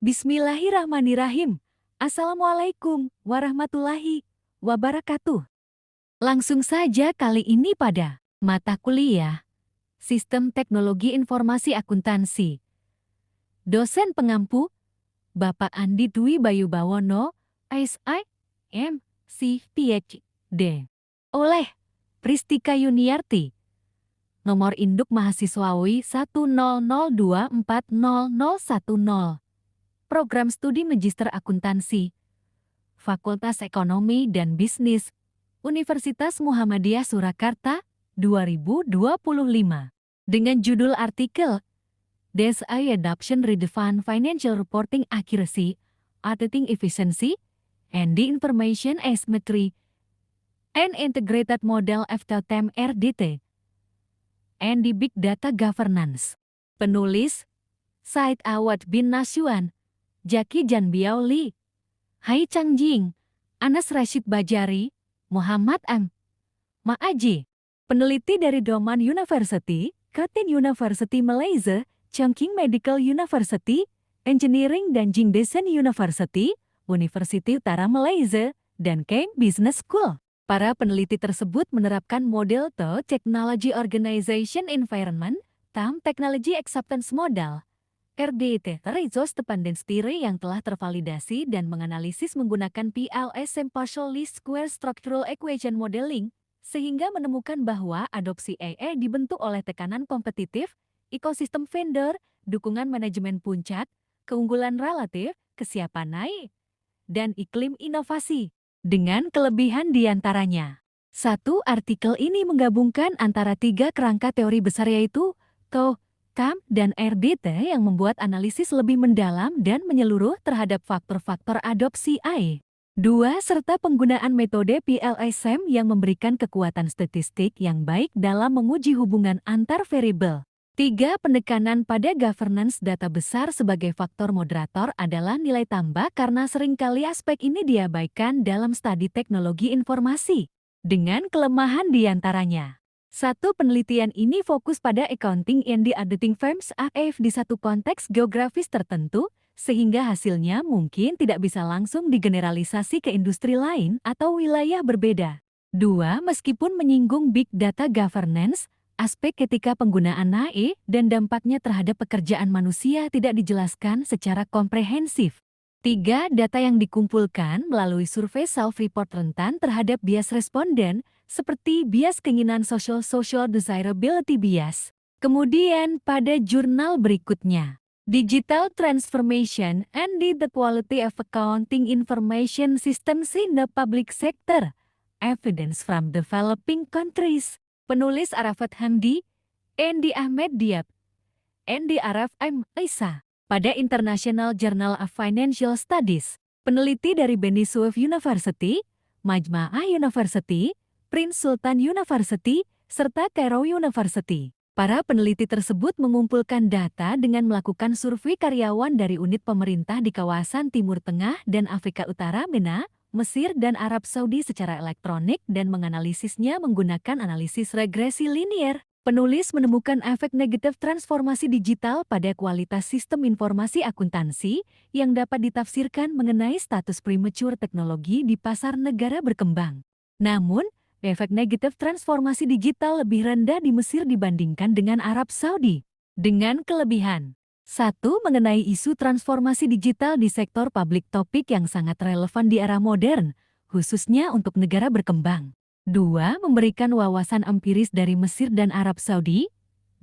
Bismillahirrahmanirrahim. Assalamualaikum warahmatullahi wabarakatuh. Langsung saja kali ini pada mata kuliah Sistem Teknologi Informasi Akuntansi. Dosen pengampu Bapak Andi Dwi Bayu Bawono, SIM, PhD. Oleh Pristika Yuniarti. Nomor induk mahasiswawi 100240010. Program Studi Magister Akuntansi, Fakultas Ekonomi dan Bisnis, Universitas Muhammadiyah Surakarta, 2025. Dengan judul artikel, DSI Adoption Redefine Financial Reporting Accuracy, Auditing Efficiency, and the Information Asymmetry, and Integrated Model FTTM RDT, and the Big Data Governance. Penulis, Said Awad bin Nasuan, Jaki Janbiao Li, Hai Changjing, Anas Rashid Bajari, Muhammad M. Ma'aji. Peneliti dari Doman University, Curtin University Malaysia, Chongqing Medical University, Engineering dan Jingdesen University, University Utara Malaysia, dan Keim Business School. Para peneliti tersebut menerapkan model TO Technology Organization Environment, TAM Technology Acceptance Model, RDT, Resource Dependence Theory yang telah tervalidasi dan menganalisis menggunakan PLSM Partial Least Square Structural Equation Modeling, sehingga menemukan bahwa adopsi AI dibentuk oleh tekanan kompetitif, ekosistem vendor, dukungan manajemen puncak, keunggulan relatif, kesiapan naik, dan iklim inovasi. Dengan kelebihan diantaranya. Satu artikel ini menggabungkan antara tiga kerangka teori besar yaitu TO, TAM, dan RDT yang membuat analisis lebih mendalam dan menyeluruh terhadap faktor-faktor adopsi AI. 2. Serta penggunaan metode PLSM yang memberikan kekuatan statistik yang baik dalam menguji hubungan antar variabel. 3. Penekanan pada governance data besar sebagai faktor moderator adalah nilai tambah karena seringkali aspek ini diabaikan dalam studi teknologi informasi. Dengan kelemahan diantaranya. Satu, penelitian ini fokus pada accounting and the auditing firms AF di satu konteks geografis tertentu, sehingga hasilnya mungkin tidak bisa langsung digeneralisasi ke industri lain atau wilayah berbeda. 2. Meskipun menyinggung big data governance, aspek ketika penggunaan AI dan dampaknya terhadap pekerjaan manusia tidak dijelaskan secara komprehensif. 3. Data yang dikumpulkan melalui survei self-report rentan terhadap bias responden, seperti bias keinginan social desirability bias. Kemudian pada jurnal berikutnya, Digital Transformation and the Quality of Accounting Information Systems in the Public Sector, Evidence from Developing Countries. Penulis Arafat Hamdi, Endi Ahmed Diab, Endi Araf M. Isa. Pada International Journal of Financial Studies, peneliti dari Beni Suef University, Majma'ah University, Prince Sultan University, serta Cairo University. Para peneliti tersebut mengumpulkan data dengan melakukan survei karyawan dari unit pemerintah di kawasan Timur Tengah dan Afrika Utara, MENA, Mesir, dan Arab Saudi secara elektronik dan menganalisisnya menggunakan analisis regresi linier. Penulis menemukan efek negatif transformasi digital pada kualitas sistem informasi akuntansi yang dapat ditafsirkan mengenai status premature teknologi di pasar negara berkembang. Namun, efek negatif transformasi digital lebih rendah di Mesir dibandingkan dengan Arab Saudi. Dengan kelebihan. 1. Mengenai isu transformasi digital di sektor public topik yang sangat relevan di era modern, khususnya untuk negara berkembang. 2. Memberikan wawasan empiris dari Mesir dan Arab Saudi,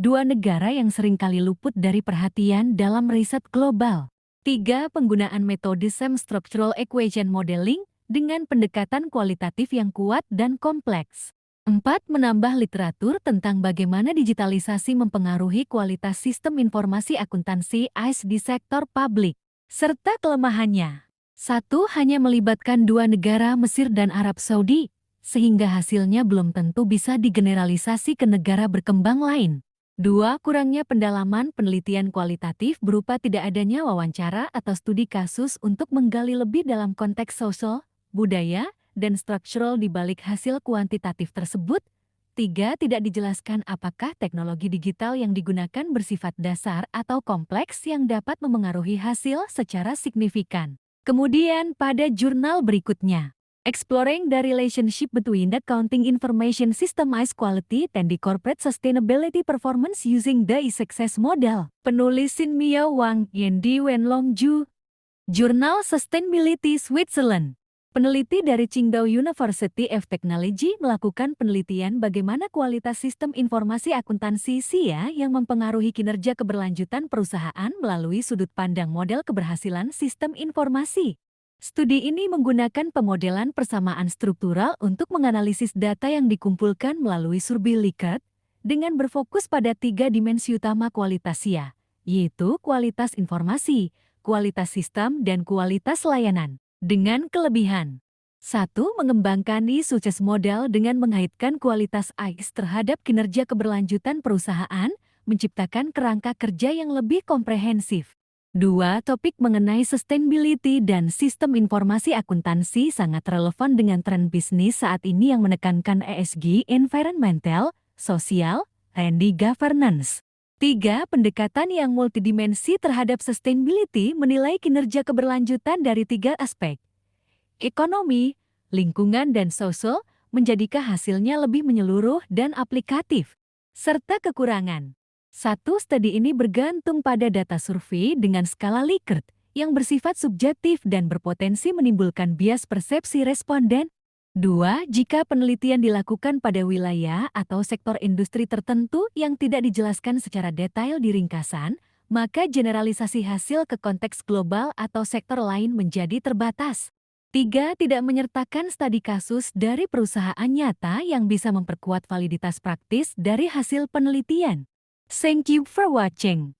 dua negara yang seringkali luput dari perhatian dalam riset global. 3. Penggunaan metode SEM Structural Equation Modeling dengan pendekatan kualitatif yang kuat dan kompleks. 4. Menambah literatur tentang bagaimana digitalisasi mempengaruhi kualitas sistem informasi akuntansi AIS di sektor publik, serta kelemahannya. 1. Hanya melibatkan dua negara Mesir dan Arab Saudi, sehingga hasilnya belum tentu bisa digeneralisasi ke negara berkembang lain. 2. Kurangnya pendalaman penelitian kualitatif berupa tidak adanya wawancara atau studi kasus untuk menggali lebih dalam konteks sosial, budaya, dan struktural di balik hasil kuantitatif tersebut, 3. Tidak dijelaskan apakah teknologi digital yang digunakan bersifat dasar atau kompleks yang dapat memengaruhi hasil secara signifikan. Kemudian pada jurnal berikutnya, Exploring the Relationship Between the Accounting Information Systemized Quality and the Corporate Sustainability Performance Using the Success Model. Penulis Xin Miao Wang, Yendi Wenlongju, Jurnal Sustainability Switzerland. Peneliti dari Qingdao University of Technology melakukan penelitian bagaimana kualitas sistem informasi akuntansi SIA yang mempengaruhi kinerja keberlanjutan perusahaan melalui sudut pandang model keberhasilan sistem informasi. Studi ini menggunakan pemodelan persamaan struktural untuk menganalisis data yang dikumpulkan melalui survei Likert dengan berfokus pada 3 dimensi utama kualitas SIA, yaitu kualitas informasi, kualitas sistem, dan kualitas layanan. Dengan kelebihan 1. Mengembangkan sukses model dengan mengaitkan kualitas AIX terhadap kinerja keberlanjutan perusahaan, menciptakan kerangka kerja yang lebih komprehensif. 2. Topik mengenai sustainability dan sistem informasi akuntansi sangat relevan dengan tren bisnis saat ini yang menekankan ESG, environmental, social, and governance. 3. Pendekatan yang multidimensi terhadap sustainability menilai kinerja keberlanjutan dari 3 aspek. Ekonomi, lingkungan, dan sosial, menjadikan hasilnya lebih menyeluruh dan aplikatif. Serta kekurangan. 1. Studi ini bergantung pada data survei dengan skala Likert yang bersifat subjektif dan berpotensi menimbulkan bias persepsi responden. 2. Jika penelitian dilakukan pada wilayah atau sektor industri tertentu yang tidak dijelaskan secara detail di ringkasan, maka generalisasi hasil ke konteks global atau sektor lain menjadi terbatas. 3. Tidak menyertakan studi kasus dari perusahaan nyata yang bisa memperkuat validitas praktis dari hasil penelitian. Thank you for watching.